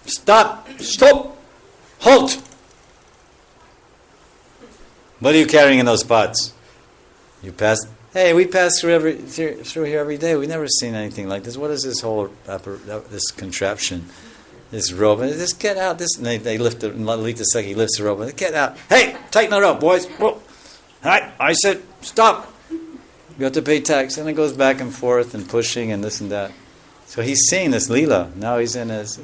Stop! Stop! Halt! What are you carrying in those pots? You pass. Hey, we pass through here every day. We've never seen anything like this. What is this whole this contraption? This rope? Just get out. And they lift the Lalita Saki lifts the rope. And get out. Hey, tighten it up, boys. Whoa. I said stop. You have to pay tax. And it goes back and forth and pushing and this and that. So he's seeing this lila. Now he's in his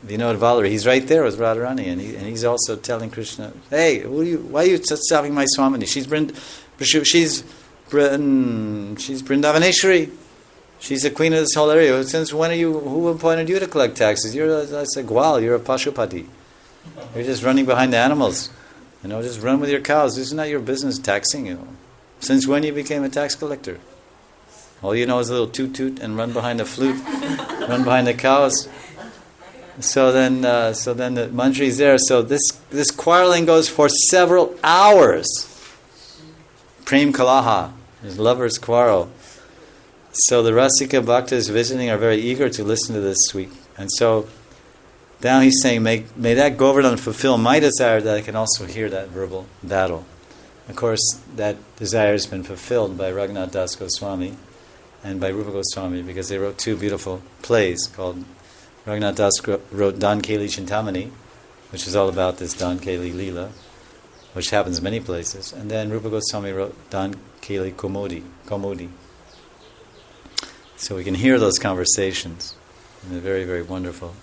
Vinod Valari. He's right there with Radharani, and he's also telling Krishna, "Hey, why are you stopping my Swamini? She's Vrindavaneshwari. She's the queen of this whole area. Since when who appointed you to collect taxes? You're a gwal. You're a pashupati. You're just running behind the animals. Just run with your cows. This is not your business taxing. Since when you became a tax collector? All you know is a little toot-toot and run behind the flute, run behind the cows." So then the mantri's there. So this quarreling goes for several hours. Prem Kalaha, his lovers quarrel. So the Rasika Bhaktas visiting are very eager to listen to this sweet. And so now he's saying, may that Govardhan fulfill my desire that I can also hear that verbal battle. Of course, that desire has been fulfilled by Raghunath Das Goswami and by Rupa Goswami, because they wrote two beautiful plays called Raghunath Das wrote Dan Keli Chintamani, which is all about this Dan Keli Leela, which happens many places, and then Rupa Goswami wrote Dan Keli Komodi. So we can hear those conversations, and they're very, very wonderful.